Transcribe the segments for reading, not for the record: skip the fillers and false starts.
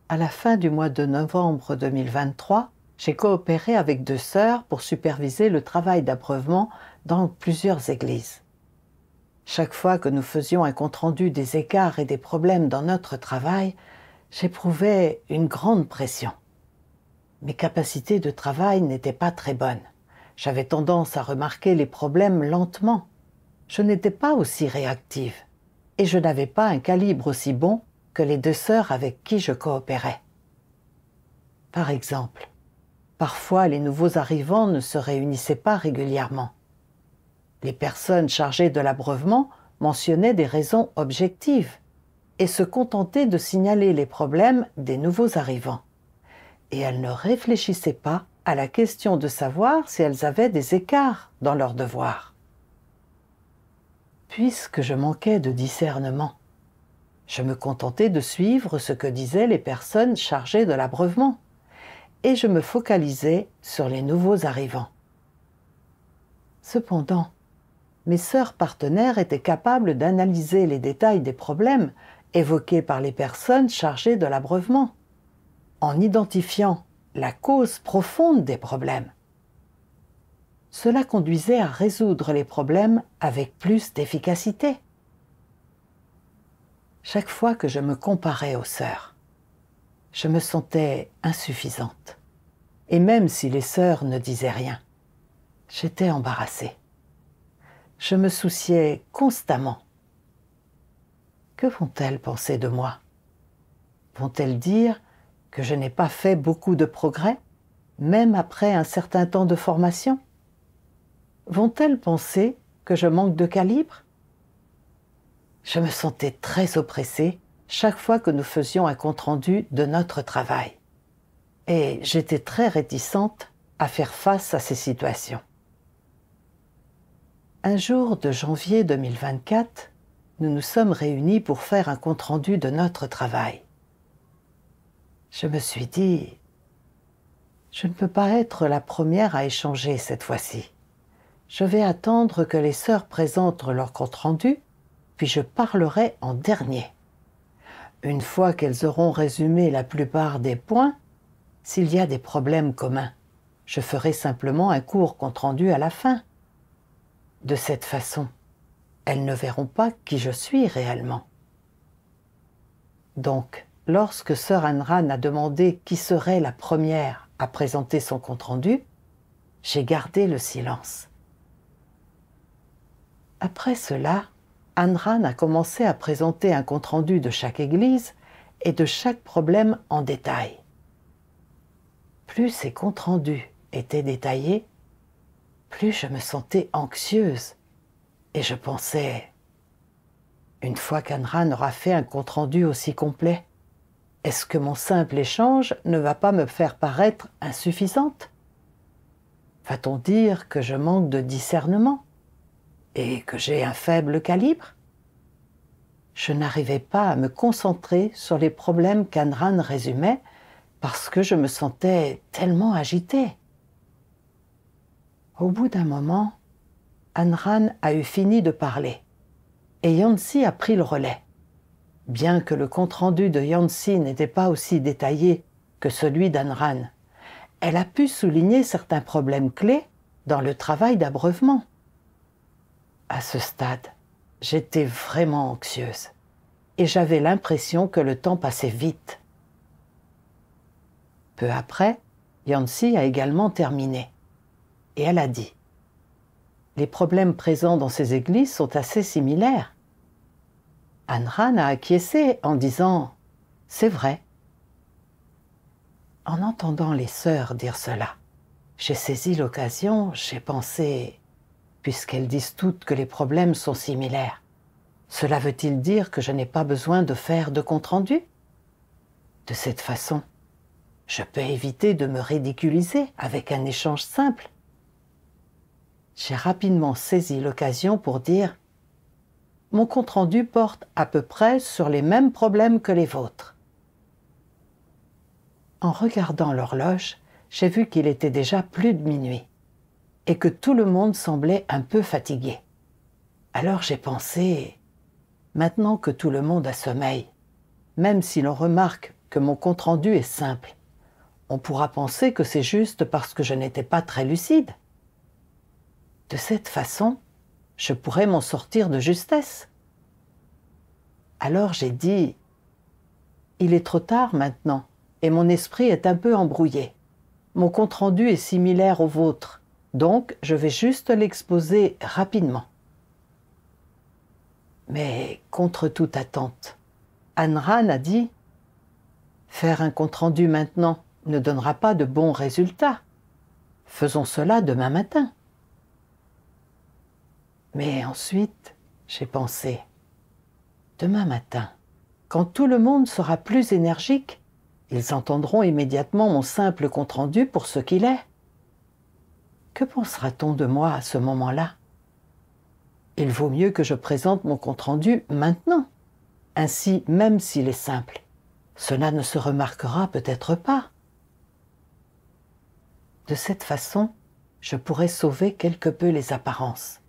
À la fin du mois de novembre 2023, j'ai coopéré avec 2 sœurs pour superviser le travail d'abreuvement dans plusieurs églises. Chaque fois que nous faisions un compte-rendu des écarts et des problèmes dans notre travail, j'éprouvais une grande pression. Mes capacités de travail n'étaient pas très bonnes. J'avais tendance à remarquer les problèmes lentement. Je n'étais pas aussi réactive et je n'avais pas un calibre aussi bon que les 2 sœurs avec qui je coopérais. Par exemple, parfois les nouveaux arrivants ne se réunissaient pas régulièrement. Les personnes chargées de l'abreuvement mentionnaient des raisons objectives et se contentaient de signaler les problèmes des nouveaux arrivants. Et elles ne réfléchissaient pas à la question de savoir si elles avaient des écarts dans leurs devoirs. Puisque je manquais de discernement, je me contentais de suivre ce que disaient les personnes chargées de l'abreuvement et je me focalisais sur les nouveaux arrivants. Cependant, mes sœurs partenaires étaient capables d'analyser les détails des problèmes évoqués par les personnes chargées de l'abreuvement, en identifiant la cause profonde des problèmes. Cela conduisait à résoudre les problèmes avec plus d'efficacité. Chaque fois que je me comparais aux sœurs, je me sentais insuffisante. Et même si les sœurs ne disaient rien, j'étais embarrassée. Je me souciais constamment. Que vont-elles penser de moi? Vont-elles dire que je n'ai pas fait beaucoup de progrès, même après un certain temps de formation? Vont-elles penser que je manque de calibre? Je me sentais très oppressée chaque fois que nous faisions un compte-rendu de notre travail. Et j'étais très réticente à faire face à ces situations. Un jour de janvier 2024, nous nous sommes réunis pour faire un compte-rendu de notre travail. Je me suis dit, je ne peux pas être la première à échanger cette fois-ci. Je vais attendre que les sœurs présentent leur compte-rendu, puis je parlerai en dernier. Une fois qu'elles auront résumé la plupart des points, s'il y a des problèmes communs, je ferai simplement un court compte-rendu à la fin. De cette façon, elles ne verront pas qui je suis réellement. Donc, lorsque sœur Anran a demandé qui serait la première à présenter son compte-rendu, j'ai gardé le silence. Après cela, Anran a commencé à présenter un compte-rendu de chaque église et de chaque problème en détail. Plus ces comptes-rendus étaient détaillés, plus je me sentais anxieuse et je pensais, une fois qu'Anran aura fait un compte-rendu aussi complet, est-ce que mon simple échange ne va pas me faire paraître insuffisante? Va-t-on dire que je manque de discernement et que j'ai un faible calibre? Je n'arrivais pas à me concentrer sur les problèmes qu'Anran résumait parce que je me sentais tellement agitée. Au bout d'un moment, Anran a eu fini de parler et Yancy a pris le relais. Bien que le compte-rendu de Yancy n'était pas aussi détaillé que celui d'Anran, elle a pu souligner certains problèmes clés dans le travail d'abreuvement. À ce stade, j'étais vraiment anxieuse et j'avais l'impression que le temps passait vite. Peu après, Yancy a également terminé et elle a dit « Les problèmes présents dans ces églises sont assez similaires. » Anran a acquiescé en disant « C'est vrai. » En entendant les sœurs dire cela, j'ai saisi l'occasion, j'ai pensé « Puisqu'elles disent toutes que les problèmes sont similaires, cela veut-il dire que je n'ai pas besoin de faire de compte-rendu? De cette façon, je peux éviter de me ridiculiser avec un échange simple. » J'ai rapidement saisi l'occasion pour dire « Mon compte-rendu porte à peu près sur les mêmes problèmes que les vôtres. » En regardant l'horloge, j'ai vu qu'il était déjà plus de minuit et que tout le monde semblait un peu fatigué. Alors j'ai pensé, maintenant que tout le monde a sommeil, même si l'on remarque que mon compte-rendu est simple. On pourra penser que c'est juste parce que je n'étais pas très lucide. De cette façon, je pourrais m'en sortir de justesse. Alors j'ai dit « Il est trop tard maintenant et mon esprit est un peu embrouillé. Mon compte-rendu est similaire au vôtre, donc je vais juste l'exposer rapidement. » Mais contre toute attente, Ayn Rand a dit « Faire un compte-rendu maintenant ne donnera pas de bons résultats. Faisons cela demain matin. » Mais ensuite, j'ai pensé « Demain matin, quand tout le monde sera plus énergique, ils entendront immédiatement mon simple compte-rendu pour ce qu'il est. Que pensera-t-on de moi à ce moment-là? Il vaut mieux que je présente mon compte-rendu maintenant. Ainsi, même s'il est simple, cela ne se remarquera peut-être pas. De cette façon, je pourrais sauver quelque peu les apparences.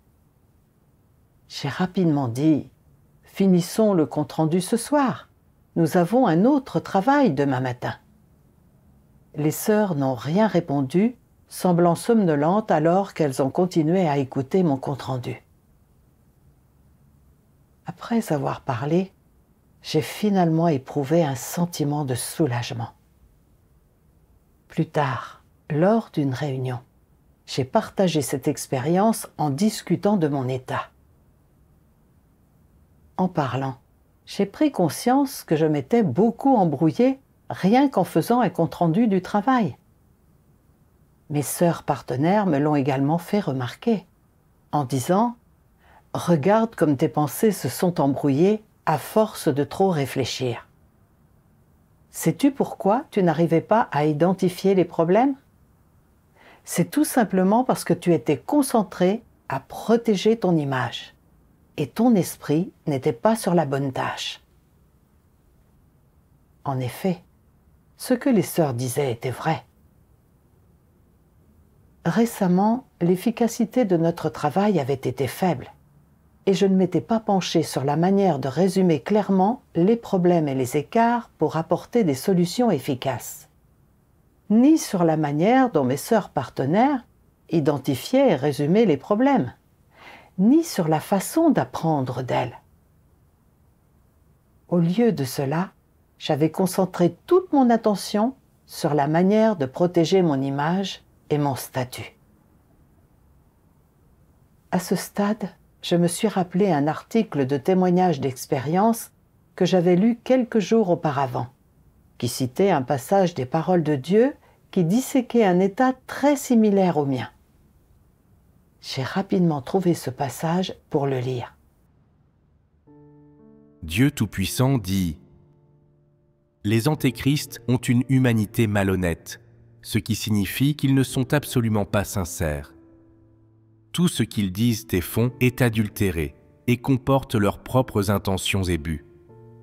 J'ai rapidement dit « Finissons le compte-rendu ce soir. Nous avons un autre travail demain matin. » Les sœurs n'ont rien répondu, semblant somnolentes alors qu'elles ont continué à écouter mon compte-rendu. Après avoir parlé, j'ai finalement éprouvé un sentiment de soulagement. Plus tard, lors d'une réunion, j'ai partagé cette expérience en discutant de mon état. En parlant, j'ai pris conscience que je m'étais beaucoup embrouillée rien qu'en faisant un compte-rendu du travail. Mes sœurs partenaires me l'ont également fait remarquer, en disant « Regarde comme tes pensées se sont embrouillées à force de trop réfléchir. Sais-tu pourquoi tu n'arrivais pas à identifier les problèmes? C'est tout simplement parce que tu étais concentré à protéger ton image. Et ton esprit n'était pas sur la bonne tâche. » En effet, ce que les sœurs disaient était vrai. Récemment, l'efficacité de notre travail avait été faible, et je ne m'étais pas penchée sur la manière de résumer clairement les problèmes et les écarts pour apporter des solutions efficaces, ni sur la manière dont mes sœurs partenaires identifiaient et résumaient les problèmes, ni sur la façon d'apprendre d'elles. Au lieu de cela, j'avais concentré toute mon attention sur la manière de protéger mon image et mon statut. À ce stade, je me suis rappelé un article de témoignage d'expérience que j'avais lu quelques jours auparavant, qui citait un passage des paroles de Dieu qui disséquait un état très similaire au mien. J'ai rapidement trouvé ce passage pour le lire. Dieu Tout-Puissant dit « Les antéchrists ont une humanité malhonnête, ce qui signifie qu'ils ne sont absolument pas sincères. Tout ce qu'ils disent et font est adultéré et comporte leurs propres intentions et buts.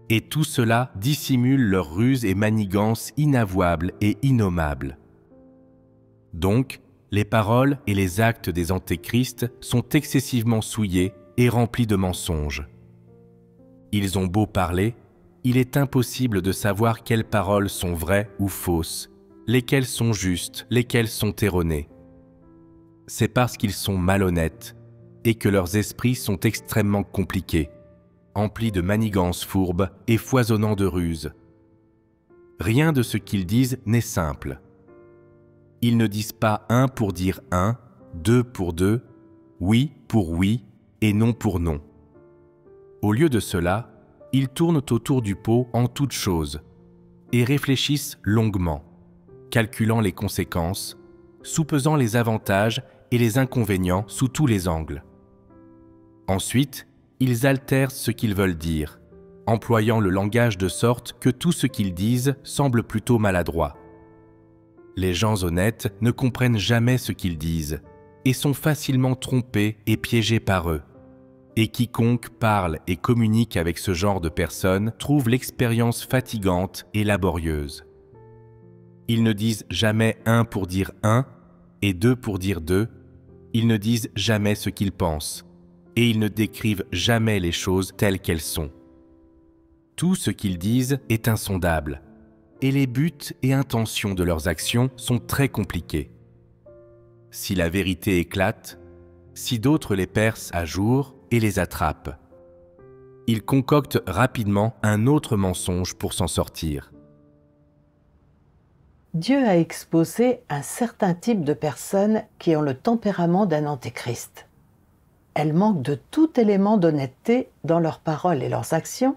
Et tout cela dissimule leurs ruses et manigances inavouables et innommables. Donc, les paroles et les actes des antéchrists sont excessivement souillés et remplis de mensonges. Ils ont beau parler, il est impossible de savoir quelles paroles sont vraies ou fausses, lesquelles sont justes, lesquelles sont erronées. C'est parce qu'ils sont malhonnêtes et que leurs esprits sont extrêmement compliqués, emplis de manigances fourbes et foisonnant de ruses. Rien de ce qu'ils disent n'est simple. Ils ne disent pas un pour dire un, deux pour deux, oui pour oui et non pour non. Au lieu de cela, ils tournent autour du pot en toutes choses et réfléchissent longuement, calculant les conséquences, soupesant les avantages et les inconvénients sous tous les angles. Ensuite, ils altèrent ce qu'ils veulent dire, employant le langage de sorte que tout ce qu'ils disent semble plutôt maladroit. Les gens honnêtes ne comprennent jamais ce qu'ils disent et sont facilement trompés et piégés par eux. Et quiconque parle et communique avec ce genre de personnes trouve l'expérience fatigante et laborieuse. Ils ne disent jamais un pour dire un et deux pour dire deux. Ils ne disent jamais ce qu'ils pensent et ils ne décrivent jamais les choses telles qu'elles sont. Tout ce qu'ils disent est insondable et les buts et intentions de leurs actions sont très compliqués. Si la vérité éclate, si d'autres les percent à jour et les attrapent, ils concoctent rapidement un autre mensonge pour s'en sortir. Dieu a exposé un certain type de personnes qui ont le tempérament d'un antéchrist. Elles manquent de tout élément d'honnêteté dans leurs paroles et leurs actions.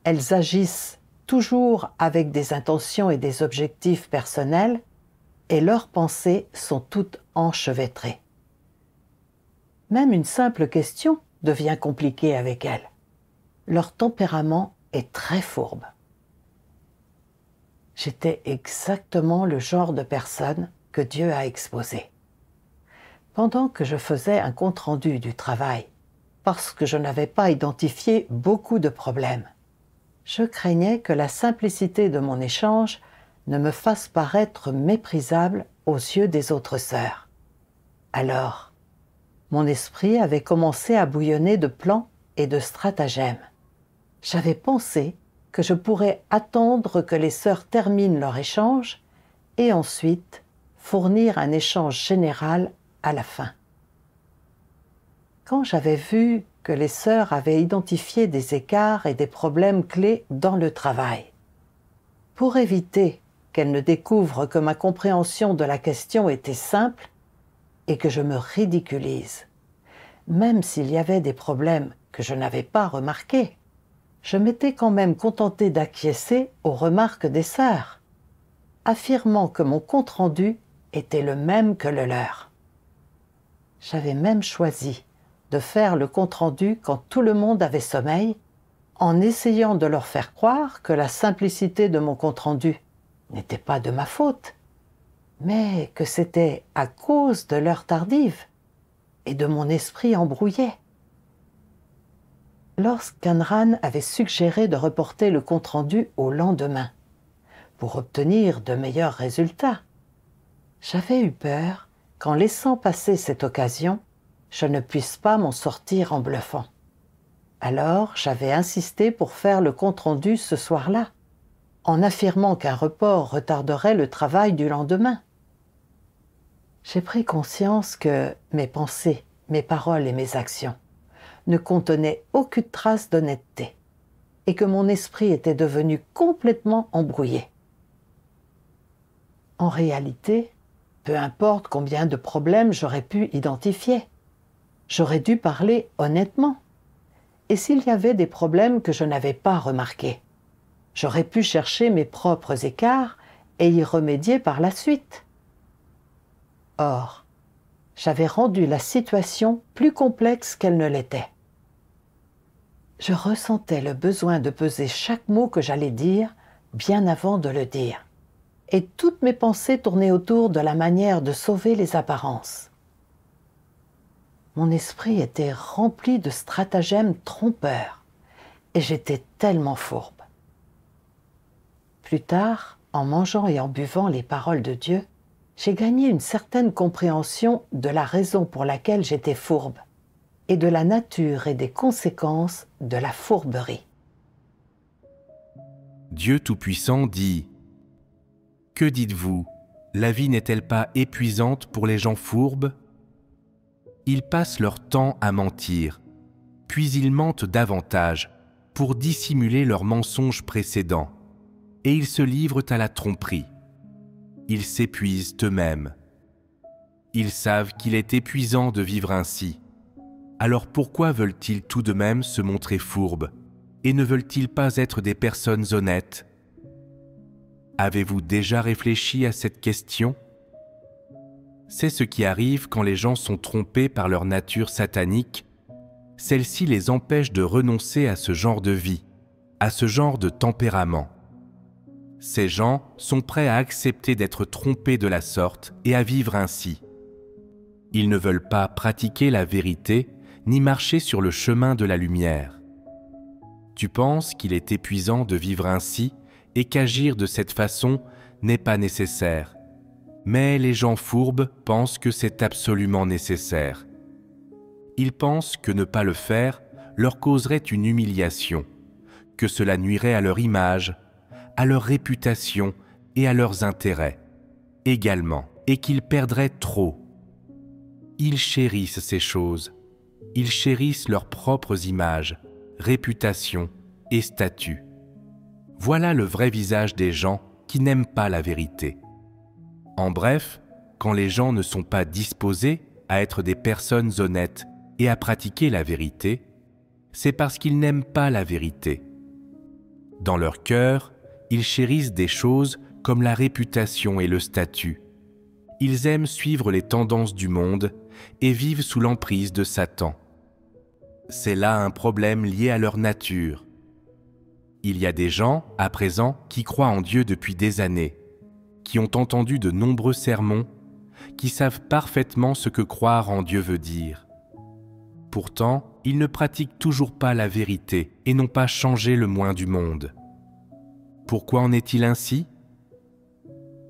Elles agissent toujours avec des intentions et des objectifs personnels et leurs pensées sont toutes enchevêtrées. Même une simple question devient compliquée avec elles. Leur tempérament est très fourbe. J'étais exactement le genre de personne que Dieu a exposé. Pendant que je faisais un compte-rendu du travail, parce que je n'avais pas identifié beaucoup de problèmes, je craignais que la simplicité de mon échange ne me fasse paraître méprisable aux yeux des autres sœurs. Alors, mon esprit avait commencé à bouillonner de plans et de stratagèmes. J'avais pensé que je pourrais attendre que les sœurs terminent leur échange et ensuite fournir un échange général à la fin. Quand j'avais vu que les sœurs avaient identifié des écarts et des problèmes clés dans le travail, pour éviter qu'elles ne découvrent que ma compréhension de la question était simple et que je me ridiculise, même s'il y avait des problèmes que je n'avais pas remarqués, je m'étais quand même contentée d'acquiescer aux remarques des sœurs, affirmant que mon compte-rendu était le même que le leur. J'avais même choisi de faire le compte-rendu quand tout le monde avait sommeil, en essayant de leur faire croire que la simplicité de mon compte-rendu n'était pas de ma faute, mais que c'était à cause de l'heure tardive et de mon esprit embrouillé. Lorsqu'Anran avait suggéré de reporter le compte-rendu au lendemain pour obtenir de meilleurs résultats, j'avais eu peur qu'en laissant passer cette occasion, je ne puisse pas m'en sortir en bluffant. Alors j'avais insisté pour faire le compte-rendu ce soir-là, en affirmant qu'un report retarderait le travail du lendemain. J'ai pris conscience que mes pensées, mes paroles et mes actions ne contenaient aucune trace d'honnêteté et que mon esprit était devenu complètement embrouillé. En réalité, peu importe combien de problèmes j'aurais pu identifier, j'aurais dû parler honnêtement. Et s'il y avait des problèmes que je n'avais pas remarqués, j'aurais pu chercher mes propres écarts et y remédier par la suite. Or, j'avais rendu la situation plus complexe qu'elle ne l'était. Je ressentais le besoin de peser chaque mot que j'allais dire bien avant de le dire. Et toutes mes pensées tournaient autour de la manière de sauver les apparences. Mon esprit était rempli de stratagèmes trompeurs et j'étais tellement fourbe. Plus tard, en mangeant et en buvant les paroles de Dieu, j'ai gagné une certaine compréhension de la raison pour laquelle j'étais fourbe et de la nature et des conséquences de la fourberie. Dieu Tout-Puissant dit « Que dites-vous, la vie n'est-elle pas épuisante pour les gens fourbes ? Ils passent leur temps à mentir, puis ils mentent davantage pour dissimuler leurs mensonges précédents, et ils se livrent à la tromperie. Ils s'épuisent eux-mêmes. Ils savent qu'il est épuisant de vivre ainsi. Alors pourquoi veulent-ils tout de même se montrer fourbes et ne veulent-ils pas être des personnes honnêtes ? Avez-vous déjà réfléchi à cette question ? C'est ce qui arrive quand les gens sont trompés par leur nature satanique. Celle-ci les empêche de renoncer à ce genre de vie, à ce genre de tempérament. Ces gens sont prêts à accepter d'être trompés de la sorte et à vivre ainsi. Ils ne veulent pas pratiquer la vérité ni marcher sur le chemin de la lumière. Tu penses qu'il est épuisant de vivre ainsi et qu'agir de cette façon n'est pas nécessaire. Mais les gens fourbes pensent que c'est absolument nécessaire. Ils pensent que ne pas le faire leur causerait une humiliation, que cela nuirait à leur image, à leur réputation et à leurs intérêts, également, et qu'ils perdraient trop. Ils chérissent ces choses. Ils chérissent leurs propres images, réputation et statut. Voilà le vrai visage des gens qui n'aiment pas la vérité. En bref, quand les gens ne sont pas disposés à être des personnes honnêtes et à pratiquer la vérité, c'est parce qu'ils n'aiment pas la vérité. Dans leur cœur, ils chérissent des choses comme la réputation et le statut. Ils aiment suivre les tendances du monde et vivent sous l'emprise de Satan. C'est là un problème lié à leur nature. Il y a des gens, à présent, qui croient en Dieu depuis des années, qui ont entendu de nombreux sermons, qui savent parfaitement ce que croire en Dieu veut dire. Pourtant, ils ne pratiquent toujours pas la vérité et n'ont pas changé le moins du monde. Pourquoi en est-il ainsi ?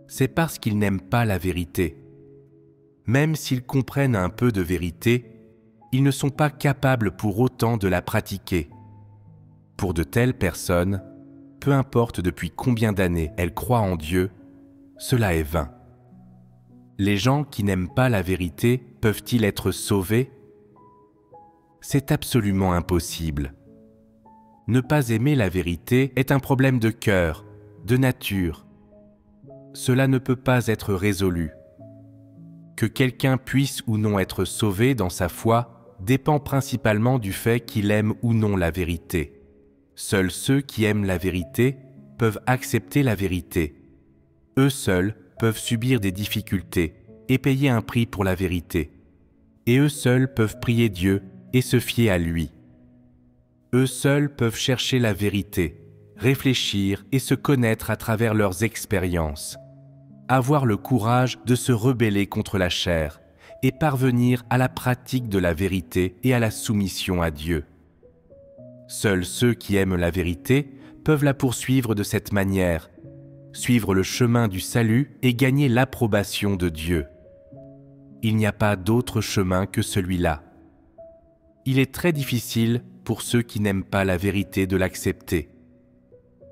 C'est parce qu'ils n'aiment pas la vérité. Même s'ils comprennent un peu de vérité, ils ne sont pas capables pour autant de la pratiquer. Pour de telles personnes, peu importe depuis combien d'années elles croient en Dieu, cela est vain. Les gens qui n'aiment pas la vérité peuvent-ils être sauvés ? C'est absolument impossible. Ne pas aimer la vérité est un problème de cœur, de nature. Cela ne peut pas être résolu. Que quelqu'un puisse ou non être sauvé dans sa foi dépend principalement du fait qu'il aime ou non la vérité. Seuls ceux qui aiment la vérité peuvent accepter la vérité. Eux seuls peuvent subir des difficultés et payer un prix pour la vérité. Et eux seuls peuvent prier Dieu et se fier à lui. Eux seuls peuvent chercher la vérité, réfléchir et se connaître à travers leurs expériences. Avoir le courage de se rebeller contre la chair et parvenir à la pratique de la vérité et à la soumission à Dieu. Seuls ceux qui aiment la vérité peuvent la poursuivre de cette manière, suivre le chemin du salut et gagner l'approbation de Dieu. Il n'y a pas d'autre chemin que celui-là. Il est très difficile pour ceux qui n'aiment pas la vérité de l'accepter.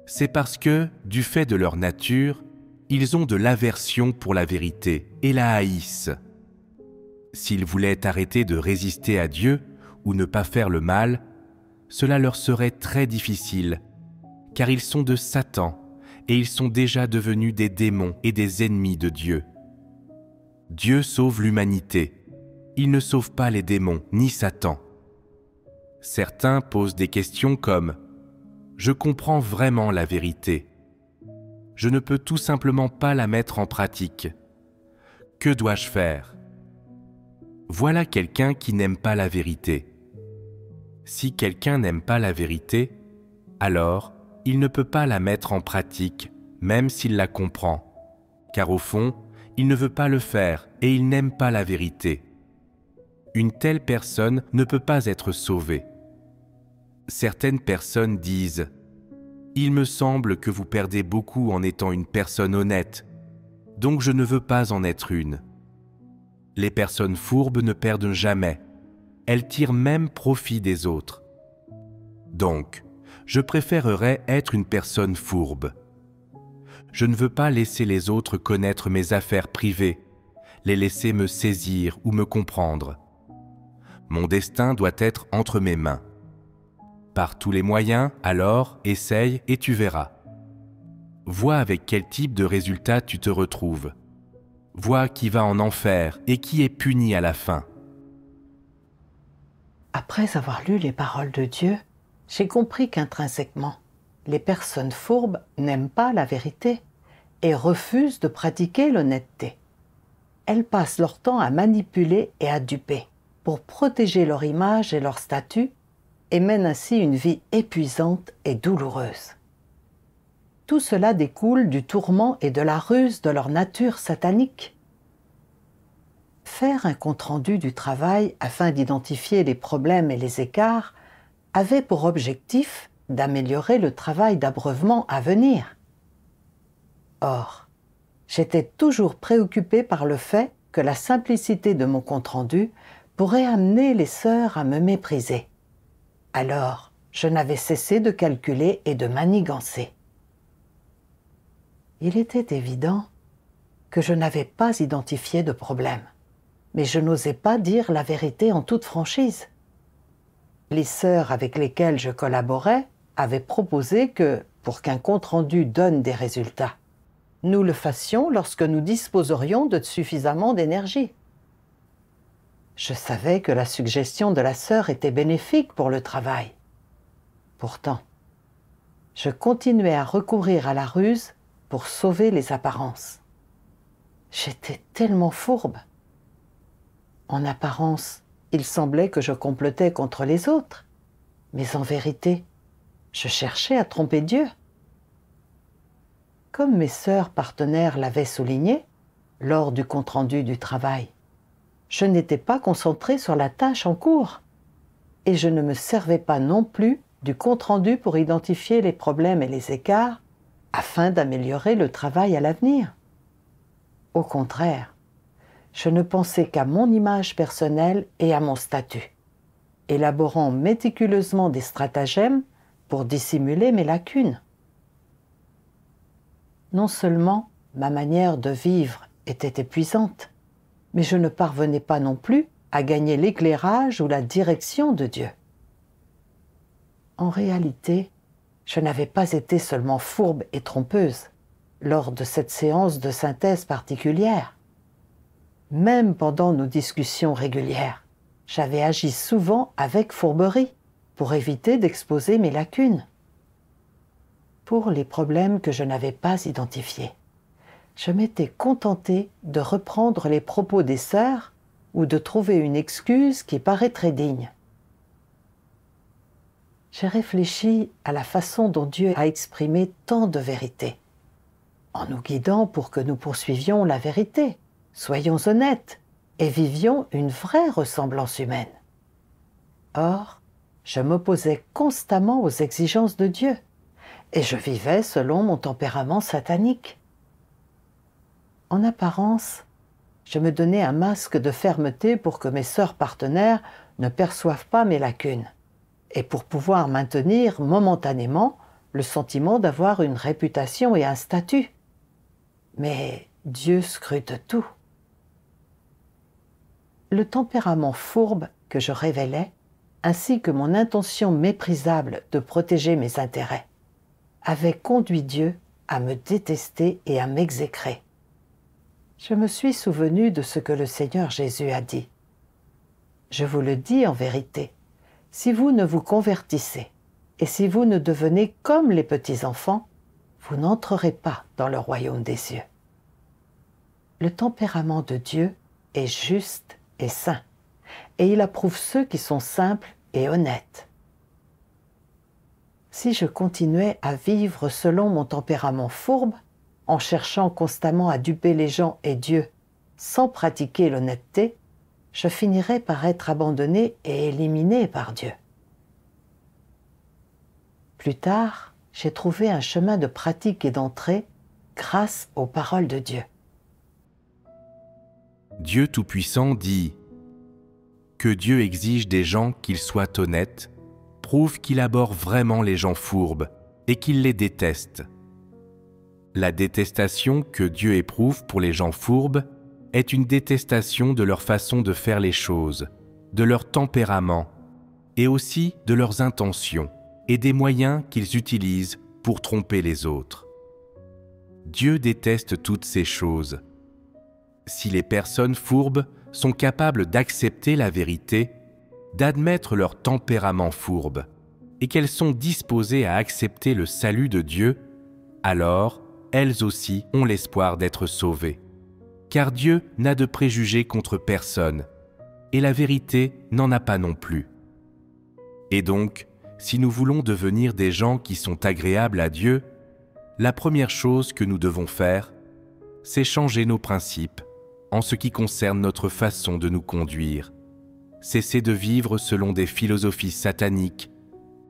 C'est parce que, du fait de leur nature, ils ont de l'aversion pour la vérité et la haïssent. S'ils voulaient arrêter de résister à Dieu ou ne pas faire le mal, cela leur serait très difficile, car ils sont de Satan et ils sont déjà devenus des démons et des ennemis de Dieu. Dieu sauve l'humanité. Il ne sauve pas les démons ni Satan. Certains posent des questions comme « Je comprends vraiment la vérité. Je ne peux tout simplement pas la mettre en pratique. Que dois-je faire ?» Voilà quelqu'un qui n'aime pas la vérité. Si quelqu'un n'aime pas la vérité, alors il ne peut pas la mettre en pratique, même s'il la comprend, car au fond, il ne veut pas le faire et il n'aime pas la vérité. Une telle personne ne peut pas être sauvée. Certaines personnes disent « Il me semble que vous perdez beaucoup en étant une personne honnête, donc je ne veux pas en être une. » Les personnes fourbes ne perdent jamais. Elles tirent même profit des autres. Donc, je préférerais être une personne fourbe. Je ne veux pas laisser les autres connaître mes affaires privées, les laisser me saisir ou me comprendre. Mon destin doit être entre mes mains. Par tous les moyens, alors, essaye et tu verras. Vois avec quel type de résultat tu te retrouves. Vois qui va en enfer et qui est puni à la fin. Après avoir lu les paroles de Dieu, j'ai compris qu'intrinsèquement, les personnes fourbes n'aiment pas la vérité et refusent de pratiquer l'honnêteté. Elles passent leur temps à manipuler et à duper pour protéger leur image et leur statut et mènent ainsi une vie épuisante et douloureuse. Tout cela découle du tourment et de la ruse de leur nature satanique. Faire un compte-rendu du travail afin d'identifier les problèmes et les écarts avait pour objectif d'améliorer le travail d'abreuvement à venir. Or, j'étais toujours préoccupée par le fait que la simplicité de mon compte-rendu pourrait amener les sœurs à me mépriser. Alors, je n'avais cessé de calculer et de manigancer. Il était évident que je n'avais pas identifié de problème, mais je n'osais pas dire la vérité en toute franchise. Les sœurs avec lesquelles je collaborais avaient proposé que, pour qu'un compte-rendu donne des résultats, nous le fassions lorsque nous disposerions de suffisamment d'énergie. Je savais que la suggestion de la sœur était bénéfique pour le travail. Pourtant, je continuais à recourir à la ruse pour sauver les apparences. J'étais tellement fourbe. En apparence, il semblait que je complotais contre les autres, mais en vérité, je cherchais à tromper Dieu. Comme mes sœurs partenaires l'avaient souligné lors du compte-rendu du travail, je n'étais pas concentrée sur la tâche en cours et je ne me servais pas non plus du compte-rendu pour identifier les problèmes et les écarts afin d'améliorer le travail à l'avenir. Au contraire, je ne pensais qu'à mon image personnelle et à mon statut, élaborant méticuleusement des stratagèmes pour dissimuler mes lacunes. Non seulement ma manière de vivre était épuisante, mais je ne parvenais pas non plus à gagner l'éclairage ou la direction de Dieu. En réalité, je n'avais pas été seulement fourbe et trompeuse lors de cette séance de synthèse particulière. Même pendant nos discussions régulières, j'avais agi souvent avec fourberie pour éviter d'exposer mes lacunes. Pour les problèmes que je n'avais pas identifiés, je m'étais contentée de reprendre les propos des sœurs ou de trouver une excuse qui paraîtrait digne. J'ai réfléchi à la façon dont Dieu a exprimé tant de vérité, en nous guidant pour que nous poursuivions la vérité, soyons honnêtes et vivions une vraie ressemblance humaine. Or, je m'opposais constamment aux exigences de Dieu et je vivais selon mon tempérament satanique. En apparence, je me donnais un masque de fermeté pour que mes sœurs partenaires ne perçoivent pas mes lacunes et pour pouvoir maintenir momentanément le sentiment d'avoir une réputation et un statut. Mais Dieu scrute tout. Le tempérament fourbe que je révélais, ainsi que mon intention méprisable de protéger mes intérêts, avaient conduit Dieu à me détester et à m'exécrer. Je me suis souvenu de ce que le Seigneur Jésus a dit. Je vous le dis en vérité, si vous ne vous convertissez et si vous ne devenez comme les petits-enfants, vous n'entrerez pas dans le royaume des cieux. Le tempérament de Dieu est juste et saint, et il approuve ceux qui sont simples et honnêtes. Si je continuais à vivre selon mon tempérament fourbe, en cherchant constamment à duper les gens et Dieu, sans pratiquer l'honnêteté, je finirais par être abandonné et éliminé par Dieu. Plus tard, j'ai trouvé un chemin de pratique et d'entrée grâce aux paroles de Dieu. Dieu Tout-Puissant dit que Dieu exige des gens qu'ils soient honnêtes, prouve qu'il abhorre vraiment les gens fourbes et qu'il les déteste. La détestation que Dieu éprouve pour les gens fourbes est une détestation de leur façon de faire les choses, de leur tempérament et aussi de leurs intentions et des moyens qu'ils utilisent pour tromper les autres. Dieu déteste toutes ces choses. Si les personnes fourbes sont capables d'accepter la vérité, d'admettre leur tempérament fourbe et qu'elles sont disposées à accepter le salut de Dieu, alors elles aussi ont l'espoir d'être sauvées. Car Dieu n'a de préjugés contre personne, et la vérité n'en a pas non plus. Et donc, si nous voulons devenir des gens qui sont agréables à Dieu, la première chose que nous devons faire, c'est changer nos principes en ce qui concerne notre façon de nous conduire. Cesser de vivre selon des philosophies sataniques,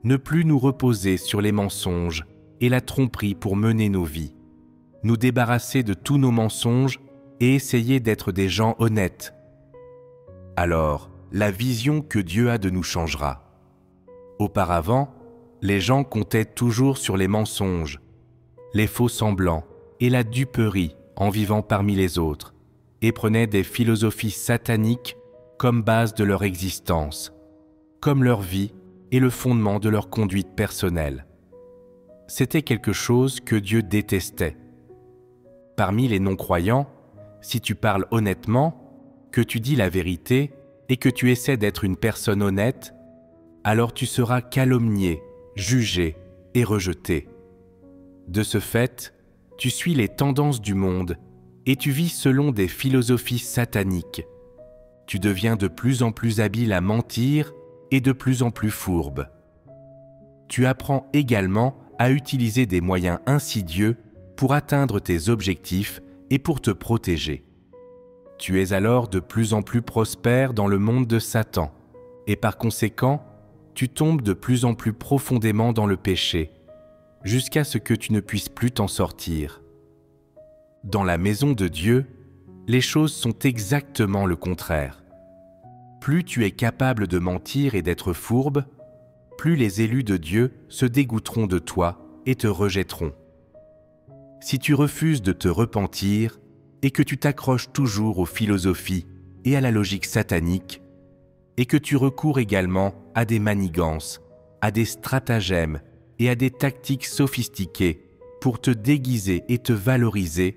ne plus nous reposer sur les mensonges et la tromperie pour mener nos vies, nous débarrasser de tous nos mensonges et essayer d'être des gens honnêtes. Alors, la vision que Dieu a de nous changera. Auparavant, les gens comptaient toujours sur les mensonges, les faux semblants et la duperie en vivant parmi les autres et prenaient des philosophies sataniques comme base de leur existence, comme leur vie et le fondement de leur conduite personnelle. C'était quelque chose que Dieu détestait. Parmi les non-croyants, si tu parles honnêtement, que tu dis la vérité et que tu essaies d'être une personne honnête, alors tu seras calomnié, jugé et rejeté. De ce fait, tu suis les tendances du monde et tu vis selon des philosophies sataniques. Tu deviens de plus en plus habile à mentir et de plus en plus fourbe. Tu apprends également à utiliser des moyens insidieux pour atteindre tes objectifs et pour te protéger. Tu es alors de plus en plus prospère dans le monde de Satan et par conséquent, tu tombes de plus en plus profondément dans le péché, jusqu'à ce que tu ne puisses plus t'en sortir. Dans la maison de Dieu, les choses sont exactement le contraire. Plus tu es capable de mentir et d'être fourbe, plus les élus de Dieu se dégoûteront de toi et te rejetteront. Si tu refuses de te repentir et que tu t'accroches toujours aux philosophies et à la logique satanique, et que tu recours également à des manigances, à des stratagèmes et à des tactiques sophistiquées pour te déguiser et te valoriser,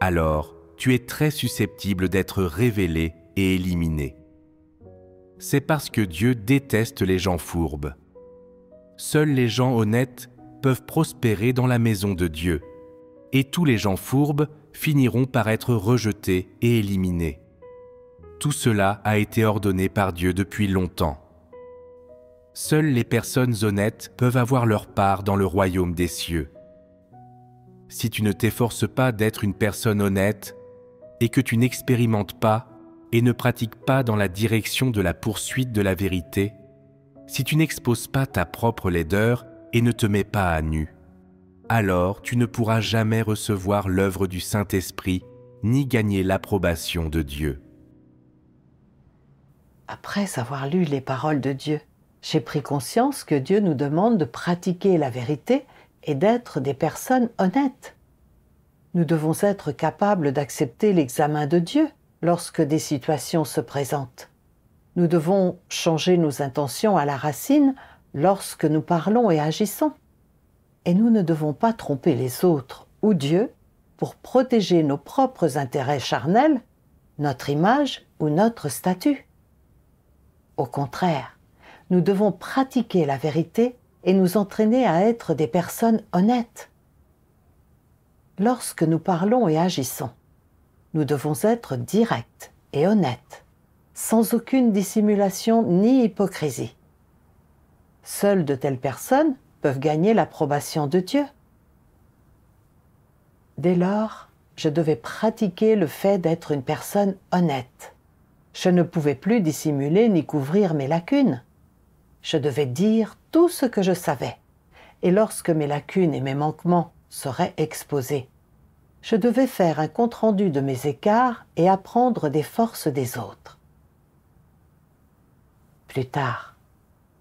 alors tu es très susceptible d'être révélé et éliminé. C'est parce que Dieu déteste les gens fourbes. Seuls les gens honnêtes peuvent prospérer dans la maison de Dieu, et tous les gens fourbes finiront par être rejetés et éliminés. Tout cela a été ordonné par Dieu depuis longtemps. Seules les personnes honnêtes peuvent avoir leur part dans le royaume des cieux. Si tu ne t'efforces pas d'être une personne honnête et que tu n'expérimentes pas et ne pratiques pas dans la direction de la poursuite de la vérité, si tu n'exposes pas ta propre laideur et ne te mets pas à nu, alors tu ne pourras jamais recevoir l'œuvre du Saint-Esprit ni gagner l'approbation de Dieu. Après avoir lu les paroles de Dieu, j'ai pris conscience que Dieu nous demande de pratiquer la vérité et d'être des personnes honnêtes. Nous devons être capables d'accepter l'examen de Dieu lorsque des situations se présentent. Nous devons changer nos intentions à la racine lorsque nous parlons et agissons. Et nous ne devons pas tromper les autres ou Dieu pour protéger nos propres intérêts charnels, notre image ou notre statut. Au contraire, nous devons pratiquer la vérité et nous entraîner à être des personnes honnêtes. Lorsque nous parlons et agissons, nous devons être directs et honnêtes, sans aucune dissimulation ni hypocrisie. Seules de telles personnes peuvent gagner l'approbation de Dieu. Dès lors, je devais pratiquer le fait d'être une personne honnête. Je ne pouvais plus dissimuler ni couvrir mes lacunes. Je devais dire tout ce que je savais. Et lorsque mes lacunes et mes manquements seraient exposés, je devais faire un compte-rendu de mes écarts et apprendre des forces des autres. Plus tard,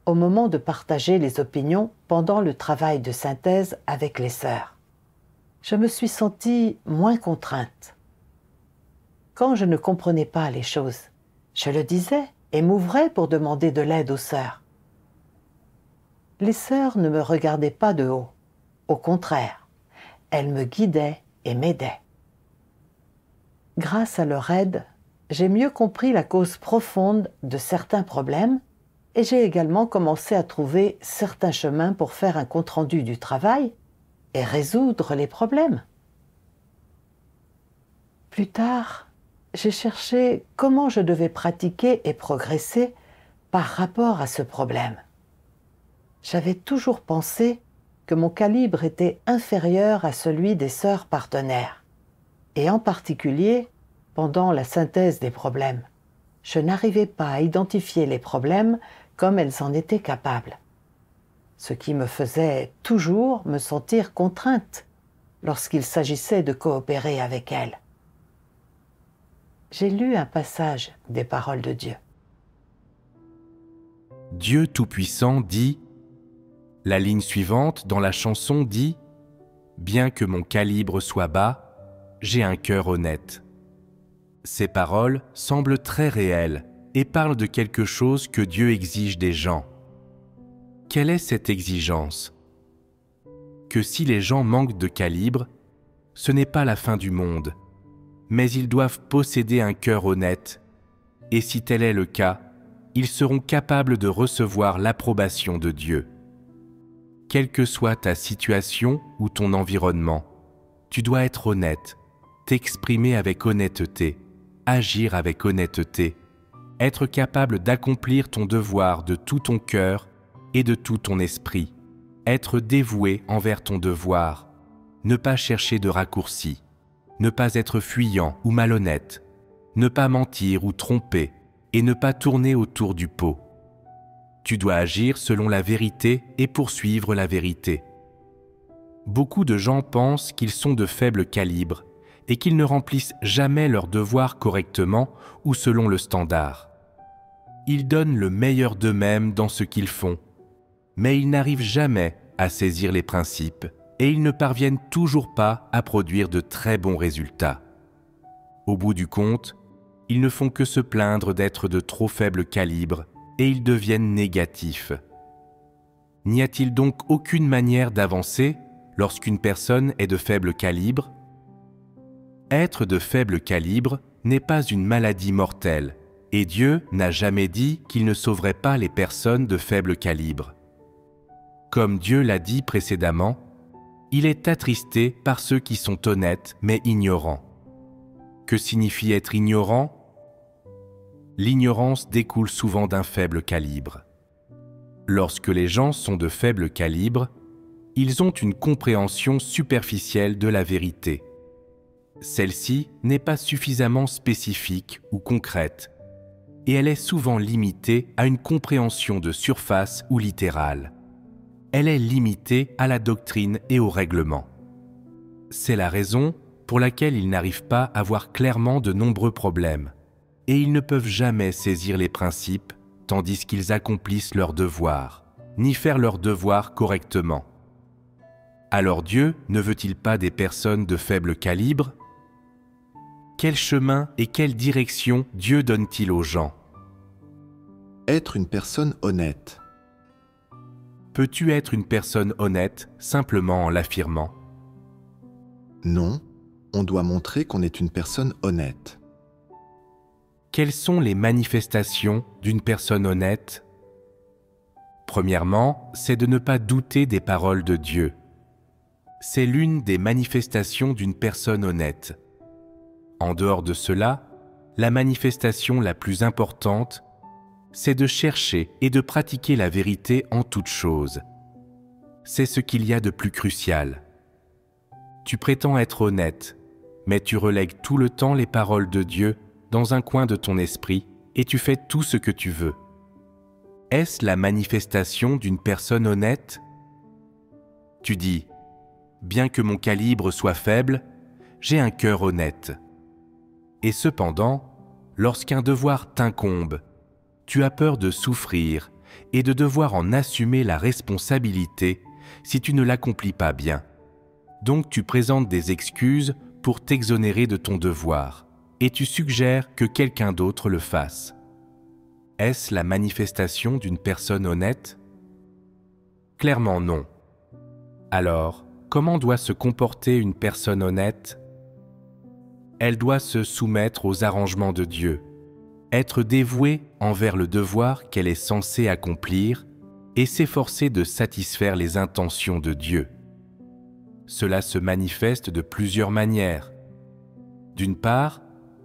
au moment de partager les opinions pendant le travail de synthèse avec les sœurs, je me suis sentie moins contrainte. Quand je ne comprenais pas les choses, je le disais et m'ouvrais pour demander de l'aide aux sœurs. Les sœurs ne me regardaient pas de haut. Au contraire, elles me guidaient et m'aidaient. Grâce à leur aide, j'ai mieux compris la cause profonde de certains problèmes et j'ai également commencé à trouver certains chemins pour faire un compte-rendu du travail et résoudre les problèmes. Plus tard, j'ai cherché comment je devais pratiquer et progresser par rapport à ce problème. J'avais toujours pensé que mon calibre était inférieur à celui des sœurs partenaires, et en particulier pendant la synthèse des problèmes. Je n'arrivais pas à identifier les problèmes comme elles en étaient capables, ce qui me faisait toujours me sentir contrainte lorsqu'il s'agissait de coopérer avec elles. J'ai lu un passage des paroles de Dieu. Dieu Tout-Puissant dit, la ligne suivante dans la chanson dit « bien que mon calibre soit bas, j'ai un cœur honnête. Ces paroles semblent très réelles et parlent de quelque chose que Dieu exige des gens. Quelle est cette exigence? Que si les gens manquent de calibre, ce n'est pas la fin du monde, mais ils doivent posséder un cœur honnête, et si tel est le cas, ils seront capables de recevoir l'approbation de Dieu. Quelle que soit ta situation ou ton environnement, tu dois être honnête, t'exprimer avec honnêteté, agir avec honnêteté, être capable d'accomplir ton devoir de tout ton cœur et de tout ton esprit, être dévoué envers ton devoir, ne pas chercher de raccourcis, ne pas être fuyant ou malhonnête, ne pas mentir ou tromper et ne pas tourner autour du pot. Tu dois agir selon la vérité et poursuivre la vérité. Beaucoup de gens pensent qu'ils sont de faible calibre et qu'ils ne remplissent jamais leurs devoirs correctement ou selon le standard. Ils donnent le meilleur d'eux-mêmes dans ce qu'ils font, mais ils n'arrivent jamais à saisir les principes et ils ne parviennent toujours pas à produire de très bons résultats. Au bout du compte, ils ne font que se plaindre d'être de trop faible calibre et ils deviennent négatifs. N'y a-t-il donc aucune manière d'avancer lorsqu'une personne est de faible calibre? Être de faible calibre n'est pas une maladie mortelle, et Dieu n'a jamais dit qu'il ne sauverait pas les personnes de faible calibre. Comme Dieu l'a dit précédemment, il est attristé par ceux qui sont honnêtes mais ignorants. Que signifie être ignorant? L'ignorance découle souvent d'un faible calibre. Lorsque les gens sont de faible calibre, ils ont une compréhension superficielle de la vérité. Celle-ci n'est pas suffisamment spécifique ou concrète, et elle est souvent limitée à une compréhension de surface ou littérale. Elle est limitée à la doctrine et au règlement. C'est la raison pour laquelle ils n'arrivent pas à voir clairement de nombreux problèmes, et ils ne peuvent jamais saisir les principes tandis qu'ils accomplissent leurs devoirs, ni faire leurs devoirs correctement. Alors Dieu ne veut-il pas des personnes de faible calibre? Quel chemin et quelle direction Dieu donne-t-il aux gens? Être une personne honnête. Peux-tu être une personne honnête simplement en l'affirmant? Non, on doit montrer qu'on est une personne honnête. Quelles sont les manifestations d'une personne honnête? Premièrement, c'est de ne pas douter des paroles de Dieu. C'est l'une des manifestations d'une personne honnête. En dehors de cela, la manifestation la plus importante, c'est de chercher et de pratiquer la vérité en toutes choses. C'est ce qu'il y a de plus crucial. Tu prétends être honnête, mais tu relègues tout le temps les paroles de Dieu dans un coin de ton esprit et tu fais tout ce que tu veux. Est-ce la manifestation d'une personne honnête? Tu dis, bien que mon calibre soit faible, j'ai un cœur honnête. Et cependant, lorsqu'un devoir t'incombe, tu as peur de souffrir et de devoir en assumer la responsabilité si tu ne l'accomplis pas bien. Donc tu présentes des excuses pour t'exonérer de ton devoir et tu suggères que quelqu'un d'autre le fasse. Est-ce la manifestation d'une personne honnête? Clairement non. Alors, comment doit se comporter une personne honnête? Elle doit se soumettre aux arrangements de Dieu, être dévouée envers le devoir qu'elle est censée accomplir et s'efforcer de satisfaire les intentions de Dieu. Cela se manifeste de plusieurs manières. D'une part,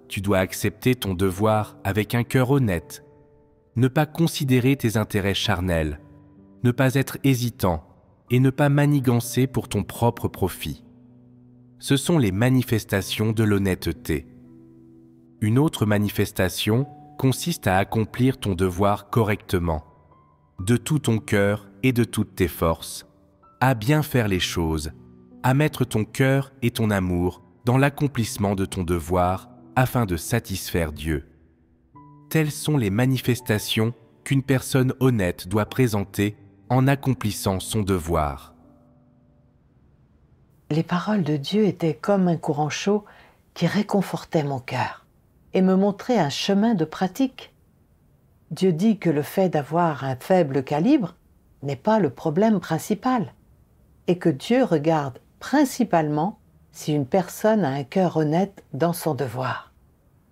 tu dois accepter ton devoir avec un cœur honnête, ne pas considérer tes intérêts charnels, ne pas être hésitant et ne pas manigancer pour ton propre profit. Ce sont les manifestations de l'honnêteté. Une autre manifestation consiste à accomplir ton devoir correctement, de tout ton cœur et de toutes tes forces, à bien faire les choses, à mettre ton cœur et ton amour dans l'accomplissement de ton devoir afin de satisfaire Dieu. Telles sont les manifestations qu'une personne honnête doit présenter en accomplissant son devoir. Les paroles de Dieu étaient comme un courant chaud qui réconfortait mon cœur et me montrait un chemin de pratique. Dieu dit que le fait d'avoir un faible calibre n'est pas le problème principal et que Dieu regarde principalement si une personne a un cœur honnête dans son devoir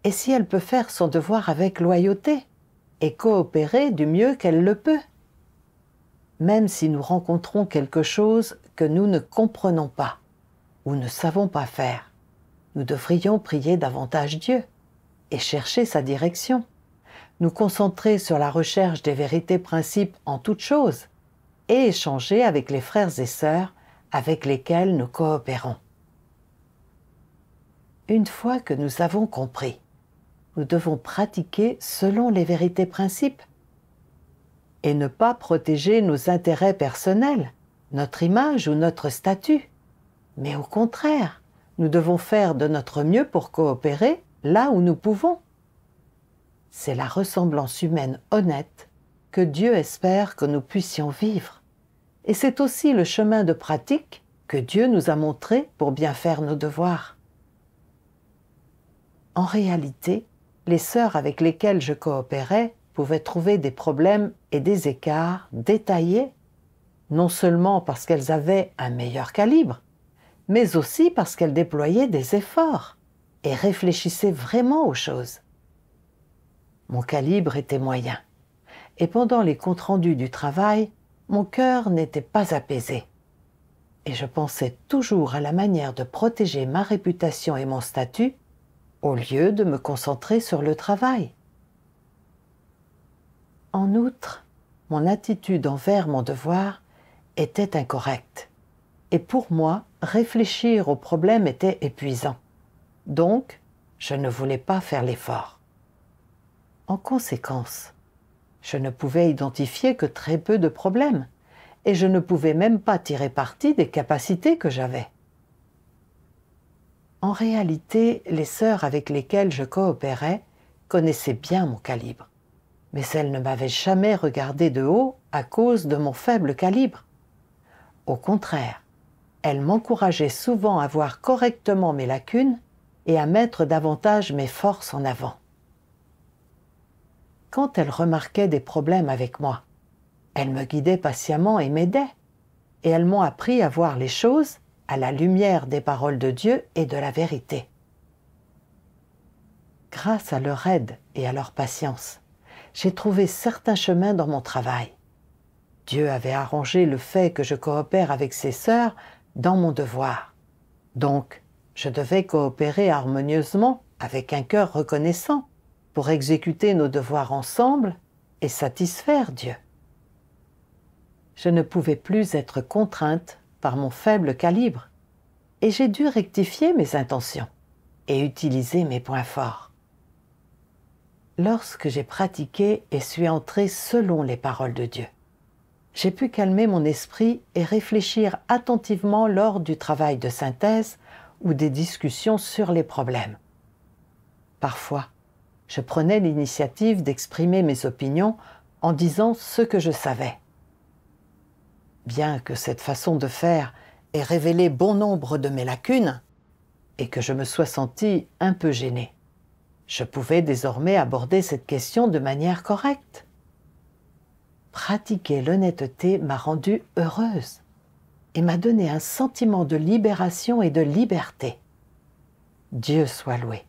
et si elle peut faire son devoir avec loyauté et coopérer du mieux qu'elle le peut. Même si nous rencontrons quelque chose que nous ne comprenons pas ou ne savons pas faire, nous devrions prier davantage Dieu et chercher sa direction, nous concentrer sur la recherche des vérités principes en toutes choses et échanger avec les frères et sœurs avec lesquels nous coopérons. Une fois que nous avons compris, nous devons pratiquer selon les vérités principes et ne pas protéger nos intérêts personnels, notre image ou notre statut. Mais au contraire, nous devons faire de notre mieux pour coopérer là où nous pouvons. C'est la ressemblance humaine honnête que Dieu espère que nous puissions vivre. Et c'est aussi le chemin de pratique que Dieu nous a montré pour bien faire nos devoirs. En réalité, les sœurs avec lesquelles je coopérais pouvaient trouver des problèmes et des écarts détaillés, non seulement parce qu'elles avaient un meilleur calibre, mais aussi parce qu'elles déployaient des efforts et réfléchissaient vraiment aux choses. Mon calibre était moyen, et pendant les comptes rendus du travail, mon cœur n'était pas apaisé. Et je pensais toujours à la manière de protéger ma réputation et mon statut, au lieu de me concentrer sur le travail. En outre, mon attitude envers mon devoir était incorrecte. Et pour moi, réfléchir au problème était épuisant. Donc, je ne voulais pas faire l'effort. En conséquence, je ne pouvais identifier que très peu de problèmes et je ne pouvais même pas tirer parti des capacités que j'avais. En réalité, les sœurs avec lesquelles je coopérais connaissaient bien mon calibre, mais elles ne m'avaient jamais regardé de haut à cause de mon faible calibre. Au contraire, elles m'encourageaient souvent à voir correctement mes lacunes et à mettre davantage mes forces en avant. Quand elles remarquaient des problèmes avec moi, elles me guidaient patiemment et m'aidaient, et elles m'ont appris à voir les choses à la lumière des paroles de Dieu et de la vérité. Grâce à leur aide et à leur patience, j'ai trouvé certains chemins dans mon travail. Dieu avait arrangé le fait que je coopère avec ses sœurs dans mon devoir. Donc, je devais coopérer harmonieusement avec un cœur reconnaissant pour exécuter nos devoirs ensemble et satisfaire Dieu. Je ne pouvais plus être contrainte par mon faible calibre et j'ai dû rectifier mes intentions et utiliser mes points forts. Lorsque j'ai pratiqué et suis entrée selon les paroles de Dieu, j'ai pu calmer mon esprit et réfléchir attentivement lors du travail de synthèse ou des discussions sur les problèmes. Parfois, je prenais l'initiative d'exprimer mes opinions en disant ce que je savais. Bien que cette façon de faire ait révélé bon nombre de mes lacunes et que je me sois sentie un peu gênée, je pouvais désormais aborder cette question de manière correcte. Pratiquer l'honnêteté m'a rendue heureuse et m'a donné un sentiment de libération et de liberté. Dieu soit loué.